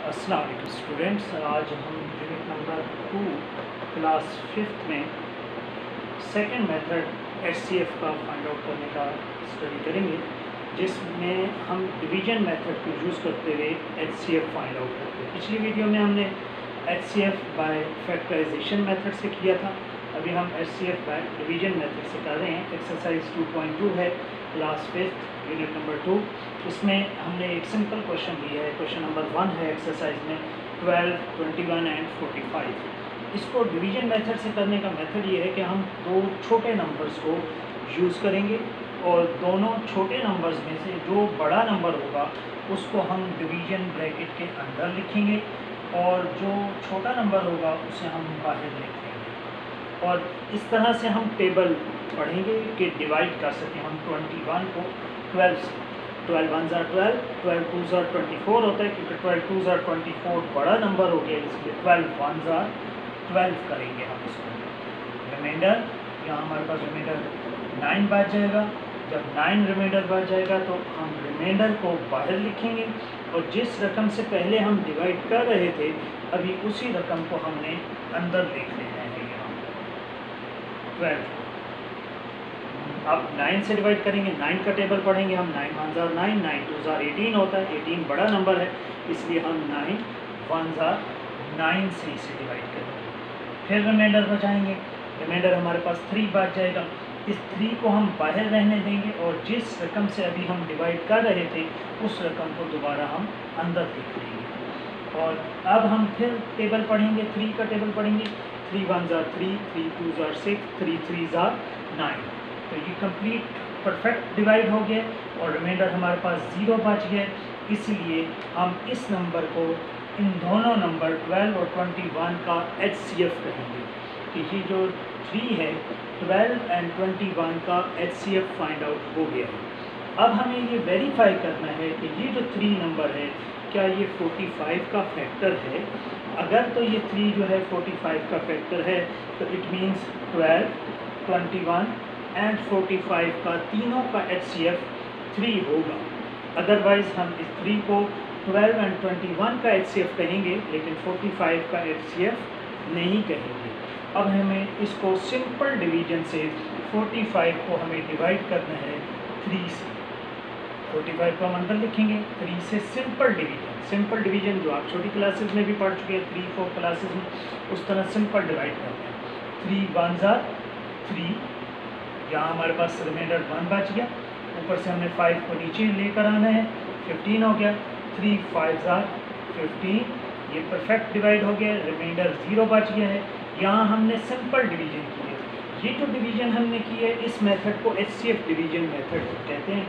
अस्सलाम वालेकुम स्टूडेंट्स। आज हम यूनिट नंबर 2 क्लास 5th में सेकंड मेथड एचसीएफ का फाइंड आउट करने का स्टडी करेंगे, जिसमें हम डिवीजन मेथड को यूज़ करते हुए एचसीएफ फाइंड आउट करते हैं। पिछली वीडियो में हमने एचसीएफ बाय फैक्टराइजेशन मेथड से किया था। अभी हम एचसीएफ बाय डिवीजन मेथड से कर रहे हैं। एक्सरसाइज 2.2 है, क्लास 5th यूनिट नंबर 2। इसमें हमने एक सिंपल क्वेश्चन लिया है। क्वेश्चन नंबर 1 है एक्सरसाइज में 12, 21 एंड 45। इसको डिवीजन मेथड से करने का मेथड ये है कि हम दो छोटे नंबर्स को यूज़ करेंगे और दोनों छोटे नंबर्स में से जो बड़ा नंबर होगा उसको हम डिवीजन ब्रैकेट के अंदर लिखेंगे और जो छोटा नंबर होगा उसे हम बाहर लिखेंगे। और इस तरह से हम टेबल पढ़ेंगे कि डिवाइड कर सकें हम 21 को 12 से। 12 1 ज़ा 12, 12 2 ज़ा 24 होता है, क्योंकि 12 2 ज़ा 24 बड़ा नंबर हो गया, इसलिए 12 1 ज़ा 12 करेंगे हम इसको। रिमाइंडर, यहाँ हमारे पास रिमाइंडर 9 बच जाएगा। जब 9 रिमाइंडर बच जाएगा तो हम रिमाइंडर को बाहर लिखेंगे और जिस रकम से पहले हम डिवाइड कर रहे थे अभी उसी रकम को हमने अंदर लिख लेना है। यहाँ 12 अब 9 से डिवाइड करेंगे, 9 का टेबल पढ़ेंगे हम। 9 1 ज़ा 9, 9 2 ज़ा 18 होता है। 18 बड़ा नंबर है, इसलिए हम 9 1 ज़ा 9 से इसे डिवाइड करेंगे। फिर रिमाइंडर बचाएंगे, रिमाइंडर हमारे पास 3 बच जाएगा। इस 3 को हम बाहर रहने देंगे और जिस रकम से अभी हम डिवाइड कर रहे थे उस रकम को दोबारा हम अंदर लिख लेंगे। और अब हम फिर टेबल पढ़ेंगे, 3 का टेबल पढ़ेंगे। 3 1 ज़ा 3, 3 2 ज़ा 6, 3 3 ज़ा 9। तो ये कंप्लीट परफेक्ट डिवाइड हो गया और रिमाइंडर हमारे पास 0 बच गया। इसलिए हम इस नंबर को, इन दोनों नंबर 12 और 21 का एचसीएफ कहेंगे कि ये जो 3 है 12 एंड 21 का एचसीएफ फाइंड आउट हो गया है। अब हमें ये वेरीफाई करना है कि ये जो 3 नंबर है क्या ये 45 का फैक्टर है। अगर तो ये 3 जो है 45 का फैक्टर है तो इट मीन्स 12, 21 एंड 45 का तीनों का एचसीएफ 3 होगा। अदरवाइज़ हम इस 3 को 12 एंड 21 का एचसीएफ कहेंगे लेकिन 45 का एचसीएफ नहीं कहेंगे। अब हमें इसको सिंपल डिवीजन से 45 को हमें डिवाइड करना है 3 से। 45 को हम अंदर लिखेंगे 3 से। सिंपल डिवीजन जो आप छोटी क्लासेस में भी पढ़ चुके हैं, 3-4 क्लासेस में, उस तरह सिंपल डिवाइड करते हैं। 3 1 ज़ा 3, यहाँ हमारे पास रिमाइंडर 1 बच गया। ऊपर से हमने 5 को नीचे लेकर आना है, 15 हो गया। 3 5 ज़ा 15, ये परफेक्ट डिवाइड हो गया। रिमाइंडर 0 बच गया है। यहाँ हमने सिंपल डिवीजन की है। ये जो डिवीजन हमने की है इस मेथड को एचसीएफ डिवीजन मेथड कहते हैं।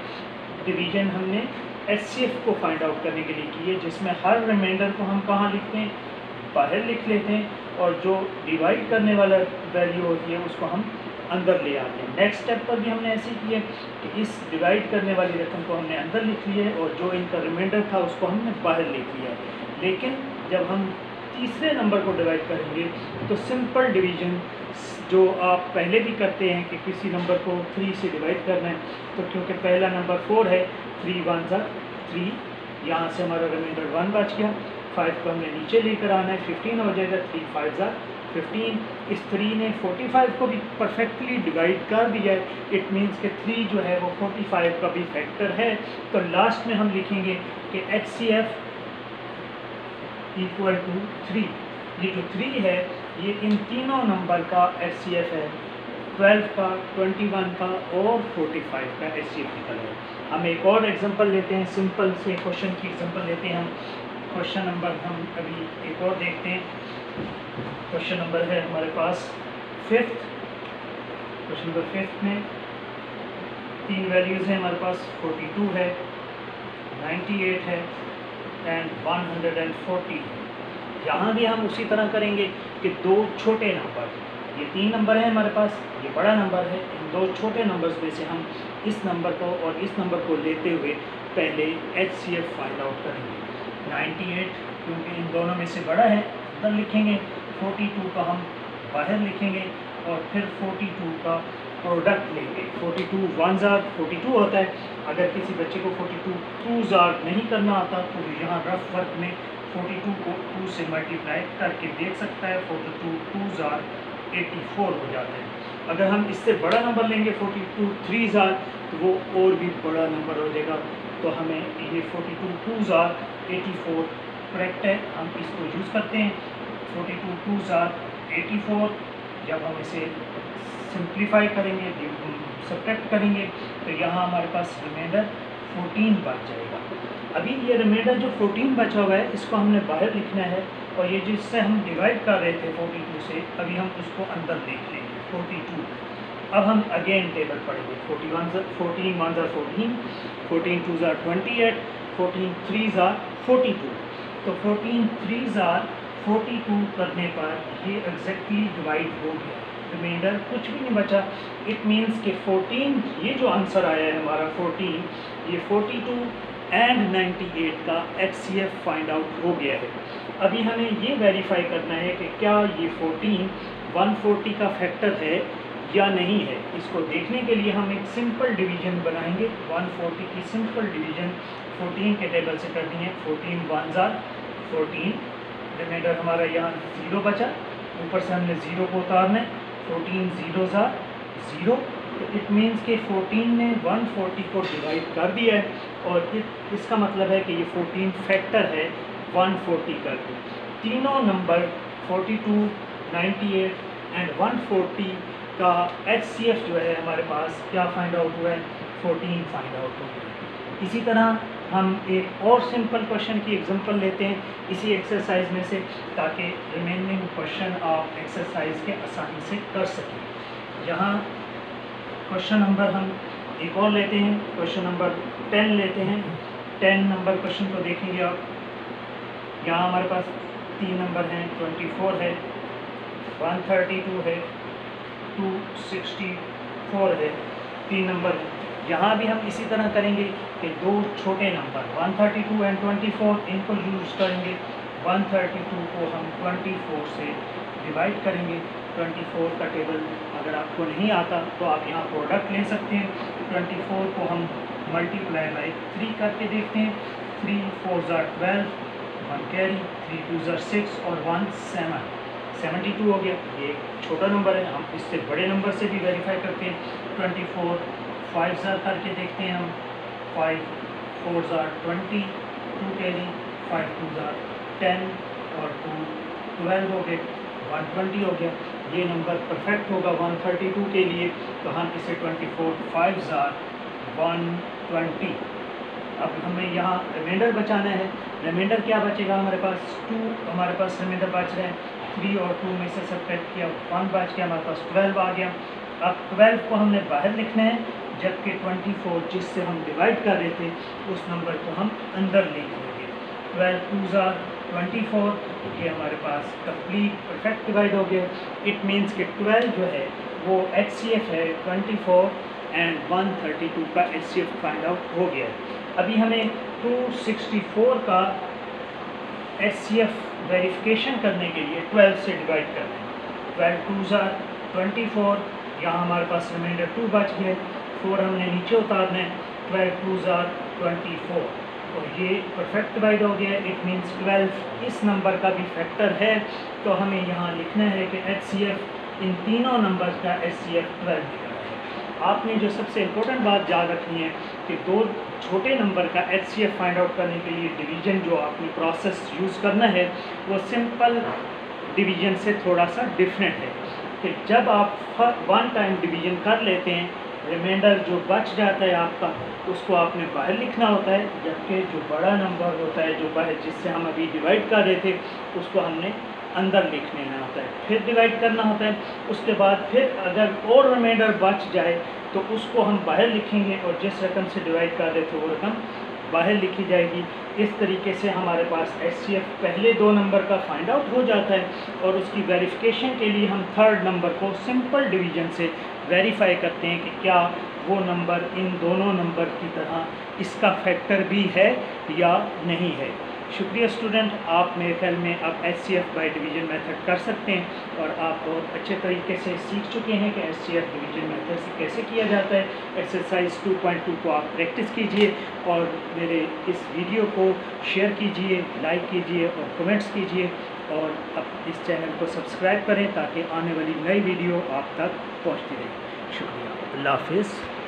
डिवीजन हमने एचसीएफ को फाइंड आउट करने के लिए की है, जिसमें हर रिमाइंडर को हम कहाँ लिखते हैं, बाहर लिख लेते हैं और जो डिवाइड करने वाला वैल्यू होती है उसको हम अंदर ले आते हैं। नेक्स्ट स्टेप पर भी हमने ऐसे किया कि इस डिवाइड करने वाली रकम को हमने अंदर लिख लिया है और जो इनका रिमाइंडर था उसको हमने बाहर लिख लिया है। लेकिन जब हम तीसरे नंबर को डिवाइड करेंगे तो सिंपल डिवीजन जो आप पहले भी करते हैं कि किसी नंबर को 3 से डिवाइड करना है, तो क्योंकि पहला नंबर 4 है, 3 1 ज़ा 3, यहाँ से हमारा रिमाइंडर 1 बच गया। 5 को हमने नीचे लेकर आना है, 15 हो जाएगा। 3 5 ज़ा 15। इस 3 ने 45 को भी परफेक्टली डिवाइड कर दिया है। इट मीन्स कि 3 जो है वो 45 का भी फैक्टर है। तो लास्ट में हम लिखेंगे कि एचसीएफ इक्वल टू 3। ये जो 3 है ये इन तीनों नंबर का एचसीएफ है, 12 का, 21 का और 45 का एचसीएफ निकल है। हम एक और एग्जांपल लेते हैं, सिंपल से क्वेश्चन की एग्जांपल लेते हैं हम। क्वेश्चन नंबर हम अभी एक और देखते हैं। क्वेश्चन नंबर है हमारे पास 5th। क्वेश्चन नंबर 5th में 3 वैल्यूज़ हैं हमारे पास, 42 है, 98 है एंड 140 है। यहाँ भी हम उसी तरह करेंगे कि दो छोटे नंबर, ये 3 नंबर हैं हमारे पास, ये बड़ा नंबर है, इन दो छोटे नंबर्स में से हम इस नंबर को और इस नंबर को लेते हुए पहले एचसीएफ फाइंड आउट करेंगे। 98 क्योंकि इन दोनों में से बड़ा है अंदर लिखेंगे, 42 का हम बाहर लिखेंगे और फिर 42 का प्रोडक्ट लेंगे। 42 1 ज़ा 42 होता है। अगर किसी बच्चे को 42 2 ज़ा नहीं करना आता तो यहाँ रफ वर्क में 42 को 2 से मल्टीप्लाई करके देख सकता है। 42 2s are 84 हो जाते हैं। अगर हम इससे बड़ा नंबर लेंगे 42 3s are, तो वो और भी बड़ा नंबर हो जाएगा। तो हमें ये 42 2s are 84 करेक्ट है, हम इसको यूज़ करते हैं। 42 2s are 84। जब हम इसे सिंप्लीफाई करेंगे, सब्ट्रैक्ट करेंगे, तो यहाँ हमारे पास रिमाइंडर 14 बच जाएगा। अभी ये रिमाइंडर जो 14 बचा हुआ है, इसको हमने बाहर लिखना है, और ये जिससे हम डिवाइड कर रहे थे 42 से, अभी हम उसको अंदर देख लेंगे 42। अब हम अगेन टेबल पढ़ेंगे। 14 1s are 14, 14 2s are 28, 14 3s are 42। तो 14 3s are 42 करने पर ये एग्जैक्टली डिवाइड हो गया, रिमाइंडर कुछ भी नहीं बचा। इट मीन्स कि 14, ये जो आंसर आया है हमारा 14, ये 42 एंड 98 का HCF फाइंड आउट हो गया है। अभी हमें ये वेरीफाई करना है कि क्या ये 14 140 का फैक्टर है या नहीं है। इसको देखने के लिए हम एक सिंपल डिवीजन बनाएंगे। 140 की सिंपल डिवीजन 14 के टेबल से करनी है। 14 1s are 14, रिमाइंडर हमारा यहाँ 0 बचा, ऊपर से हमने 0 को उतारना है। 14 0s are 0, तो इट मीन्स कि 14 ने 140 को डिवाइड कर दिया है, और इसका मतलब है कि ये 14 फैक्टर है 140 कर के। तीनों नंबर 42, 98 एंड 140 का HCF जो है हमारे पास क्या फाइंड आउट हुआ है, 14 फाइंड आउट हो गया। इसी तरह हम एक और सिंपल क्वेश्चन की एग्जांपल लेते हैं इसी एक्सरसाइज में से, ताकि रिमेनिंग क्वेश्चन आप एक्सरसाइज के आसानी से कर सकें। यहाँ क्वेश्चन नंबर हम एक और लेते हैं, क्वेश्चन नंबर 10 लेते हैं। 10 नंबर क्वेश्चन को देखेंगे आप। यहाँ हमारे पास 3 नंबर हैं, 24 है, 132 है, 264 है, 3 नंबर है। यहाँ भी हम इसी तरह करेंगे कि दो छोटे नंबर 132 एंड 24 इनको यूज करेंगे। 132 को हम 24 से डिवाइड करेंगे। 24 का टेबल अगर आपको नहीं आता तो आप यहाँ प्रोडक्ट ले सकते हैं। 24 को हम मल्टीप्लाई बाई 3 करके देखते हैं। 3 4s are 12, 1 carry, 3 2s are 6 और 1 7, 72 हो गया। ये एक छोटा नंबर है, हम इससे बड़े नंबर से भी वेरीफाई करते हैं। 24 5s are करके देखते हैं हम। 5 4s are 20, 2 carry, 5 2s are 10 और 2 12 हो गए, 120 हो गया। ये नंबर परफेक्ट होगा 132 के लिए, तो हम इसे 24 5s are 120। अब हमें यहाँ रिमाइंडर बचाना है। रिमाइंडर क्या बचेगा हमारे पास, 2 हमारे पास रिमाइंडर बच रहे हैं। 3 और 2 में से सब्ट्रैक्ट किया, 1 बच गया, हमारे पास 12 आ गया। अब 12 को हमने बाहर लिखना है, जबकि 24 जिससे हम डिवाइड कर रहे थे उस नंबर को हम अंदर लिख लेंगे। 12 2s are 24, ये हमारे पास कंप्लीट परफेक्ट डिवाइड हो गया। इट मीन्स कि 12 जो है वो HCF है 24 एंड 132 का HCF फाइंड आउट हो गया है। अभी हमें 264 का HCF वेरिफिकेशन करने के लिए 12 से डिवाइड करना है। 12 2s are 24, यहाँ हमारे पास रिमाइंडर 2 बच गए, 4 हमने नीचे उतारना है। 12 2s are 24, तो ये परफेक्ट डिवाइड हो गया। इट मीन्स 12 इस नंबर का भी फैक्टर है, तो हमें यहाँ लिखना है कि HCF इन तीनों नंबर्स का HCF 12 निकला है। आपने जो सबसे इम्पोर्टेंट बात याद रखनी है कि दो छोटे नंबर का HCF फाइंड आउट करने के लिए डिवीजन जो आपने प्रोसेस यूज़ करना है वो सिंपल डिवीजन से थोड़ा सा डिफरेंट है कि जब आप 1 टाइम डिवीजन कर लेते हैं, रिमाइंडर जो बच जाता है आपका उसको आपने बाहर लिखना होता है, जबकि जो बड़ा नंबर होता है जो बाहर जिससे हम अभी डिवाइड कर रहे थे उसको हमने अंदर लिख लेना होता है, फिर डिवाइड करना होता है। उसके बाद फिर अगर और रिमाइंडर बच जाए तो उसको हम बाहर लिखेंगे और जिस रकम से डिवाइड कर रहे थे वो रकम बाहर लिखी जाएगी। इस तरीके से हमारे पास HCF पहले 2 नंबर का फाइंड आउट हो जाता है और उसकी वेरिफिकेशन के लिए हम 3rd नंबर को सिंपल डिवीजन से वेरीफाई करते हैं कि क्या वो नंबर इन दोनों नंबर की तरह इसका फैक्टर भी है या नहीं है। शुक्रिया स्टूडेंट, आप मेरे ख्याल में आप HCF बाय डिवीज़न मेथड कर सकते हैं और आप बहुत अच्छे तरीके से सीख चुके हैं कि HCF डिवीज़न मेथड से कैसे किया जाता है। एक्सरसाइज 2.2 को आप प्रैक्टिस कीजिए और मेरे इस वीडियो को शेयर कीजिए, लाइक कीजिए और कमेंट्स कीजिए और अब इस चैनल को सब्सक्राइब करें ताकि आने वाली नई वीडियो आप तक पहुँचती रहे। शुक्रिया, अल्लाह हाफिज़।